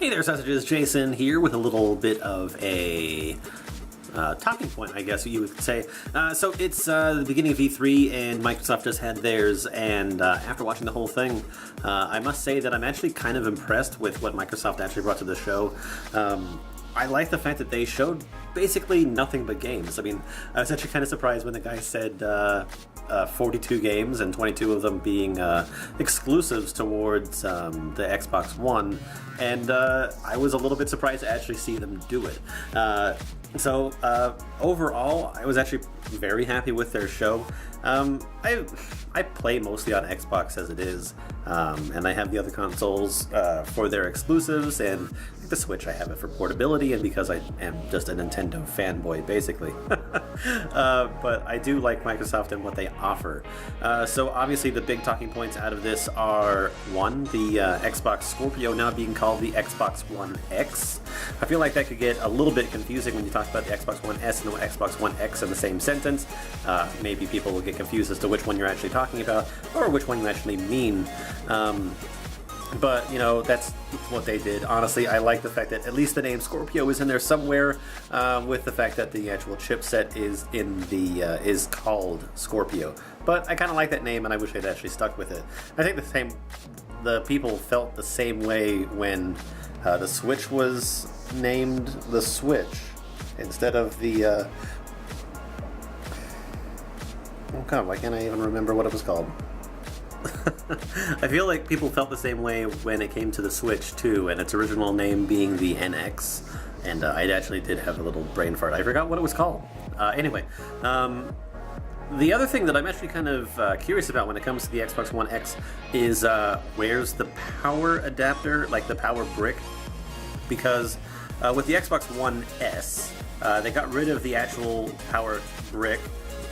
Hey there, sausages. Jason here with a little bit of a talking point, I guess you would say. So it's the beginning of E3 and Microsoft just had theirs, and after watching the whole thing, I must say that I'm actually kind of impressed with what Microsoft actually brought to the show. I like the fact that they showed basically nothing but games. I mean, I was actually kind of surprised when the guy said 42 games and 22 of them being exclusives towards the Xbox One, and I was a little bit surprised to actually see them do it. So overall, I was actually very happy with their show. I play mostly on Xbox as it is, and I have the other consoles for their exclusives, and the Switch I have it for portability and because I am just a Nintendo fanboy basically. But I do like Microsoft and what they offer. So obviously the big talking points out of this are, one, the Xbox Scorpio now being called the Xbox One X. I feel like that could get a little bit confusing when you talk about the Xbox One S and the Xbox One X in the same sentence. Maybe people will get confused as to which one you're actually talking about or which one you actually mean. But, you know, that's what they did. Honestly, I like the fact that at least the name Scorpio is in there somewhere, with the fact that the actual chipset is in the is called Scorpio. But I kind of like that name, and I wish they'd actually stuck with it. I think the people felt the same way when the Switch was named the Switch instead of the. Oh God, why can't I even remember what it was called? I feel like people felt the same way when it came to the Switch too, and its original name being the NX, and I actually did have a little brain fart. I forgot what it was called. Anyway, the other thing that I'm actually kind of curious about when it comes to the Xbox One X is where's the power adapter, like the power brick? Because with the Xbox One S, they got rid of the actual power brick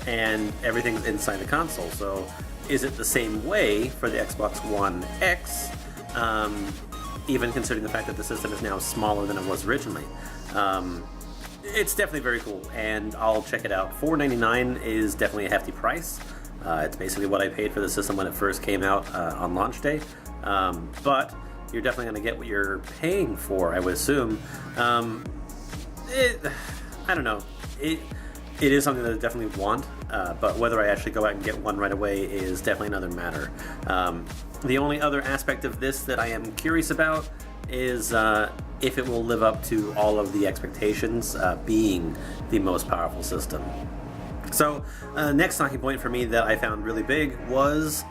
and everything's inside the console. So is it the same way for the Xbox One X, even considering the fact that the system is now smaller than it was originally? It's definitely very cool, and I'll check it out. $499 is definitely a hefty price. It's basically what I paid for the system when it first came out on launch day. But you're definitely going to get what you're paying for, I would assume. I don't know. It is something that I definitely want, but whether I actually go out and get one right away is definitely another matter. The only other aspect of this that I am curious about is if it will live up to all of the expectations, being the most powerful system. So, next talking point for me that I found really big was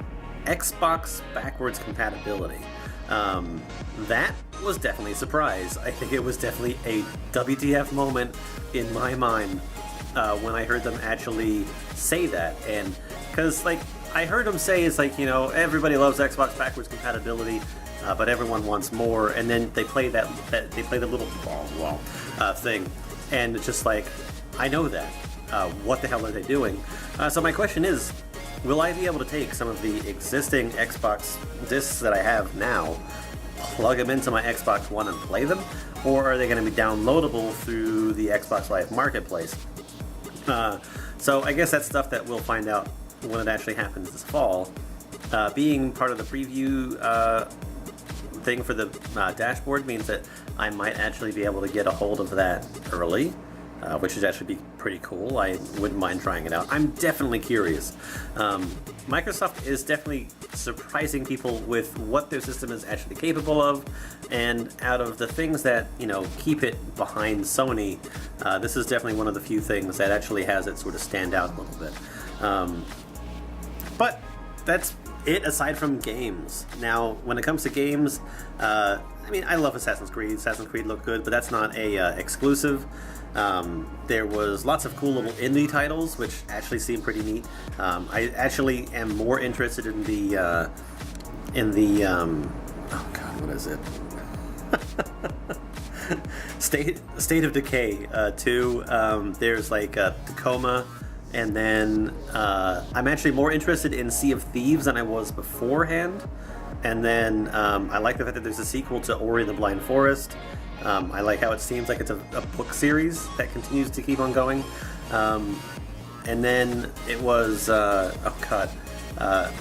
Xbox backwards compatibility. That was definitely a surprise. I think it was definitely a WTF moment in my mind when I heard them actually say that. And because, like, I heard them say it's like, you know, everybody loves Xbox backwards compatibility, but everyone wants more. And then they play that they play the little thing, and it's just like, I know that. What the hell are they doing? So my question is, will I be able to take some of the existing Xbox discs that I have now, plug them into my Xbox One and play them, or are they going to be downloadable through the Xbox Live Marketplace? So I guess that's stuff that we'll find out when it actually happens this fall. Being part of the preview thing for the dashboard means that I might actually be able to get a hold of that early, which would actually be pretty cool. I wouldn't mind trying it out. I'm definitely curious. Microsoft is definitely surprising people with what their system is actually capable of, and out of the things that, you know, keep it behind Sony, this is definitely one of the few things that actually has it sort of stand out a little bit. But that's it aside from games. Now, when it comes to games, I mean, I love Assassin's Creed. Assassin's Creed looked good, but that's not a exclusive. There was lots of cool little indie titles, which actually seemed pretty neat. I actually am more interested in the oh God, what is it? State of Decay 2. There's like Tacoma, and then I'm actually more interested in Sea of Thieves than I was beforehand. And then I like the fact that there's a sequel to Ori and the Blind Forest. I like how it seems like it's a book series that continues to keep on going. And then it was,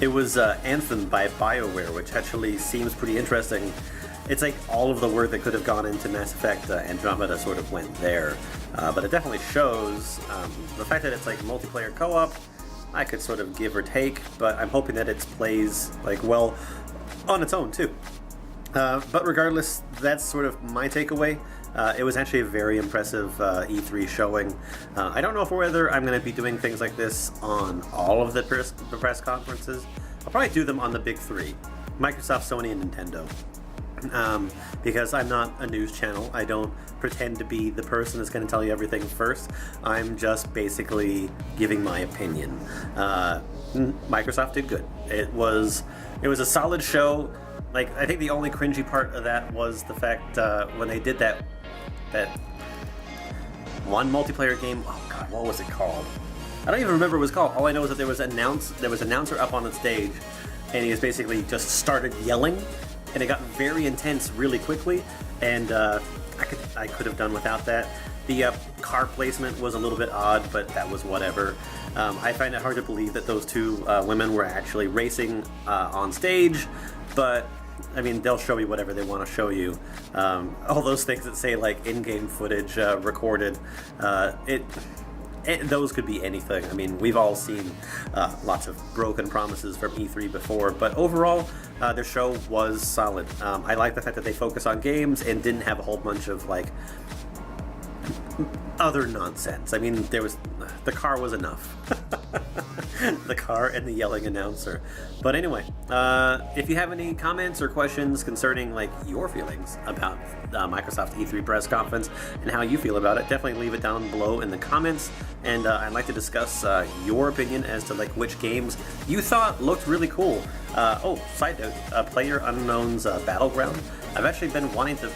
it was Anthem by BioWare, which actually seems pretty interesting. it's like all of the work that could have gone into Mass Effect Andromeda sort of went there. But it definitely shows the fact that it's like multiplayer co-op. I could sort of give or take, but I'm hoping that it plays like well on its own too. But regardless, that's sort of my takeaway. It was actually a very impressive E3 showing. I don't know whether I'm going to be doing things like this on all of the press conferences. I'll probably do them on the big three: Microsoft, Sony, and Nintendo. Because I'm not a news channel. I don't pretend to be the person that's going to tell you everything first. I'm just basically giving my opinion. Microsoft did good. It was a solid show. Like, I think the only cringy part of that was the fact when they did that one multiplayer game. Oh god, what was it called? I don't even remember what it was called. All I know is that there was an announcer up on the stage, and he was basically just started yelling, and it got very intense really quickly. And I could have done without that. The car placement was a little bit odd, but that was whatever. I find it hard to believe that those two women were actually racing on stage, but I mean, they'll show you whatever they want to show you. All those things that say like in-game footage recorded, those could be anything. I mean, we've all seen lots of broken promises from E3 before, but overall, their show was solid. I like the fact that they focus on games and didn't have a whole bunch of like other nonsense. I mean, the car was enough. The car and the yelling announcer. But anyway, if you have any comments or questions concerning like your feelings about Microsoft E3 press conference and how you feel about it, definitely leave it down below in the comments. And I'd like to discuss your opinion as to like which games you thought looked really cool. Oh, side note, PlayerUnknown's Battleground. I've actually been wanting to,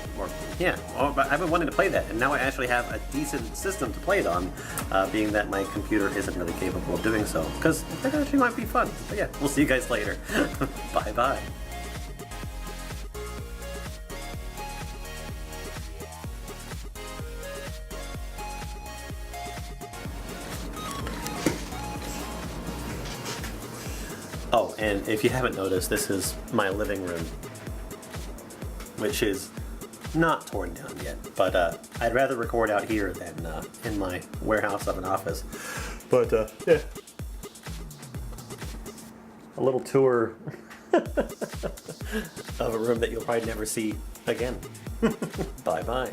I've been wanting to play that, and now I actually have a decent system to play it on, being that my computer isn't really capable of doing so, because that actually might be fun. But yeah, we'll see you guys later. Bye-bye. Oh, and if you haven't noticed, this is my living room, which is not torn down yet, but I'd rather record out here than in my warehouse of an office. But yeah, a little tour of a room that you'll probably never see again. Bye-bye.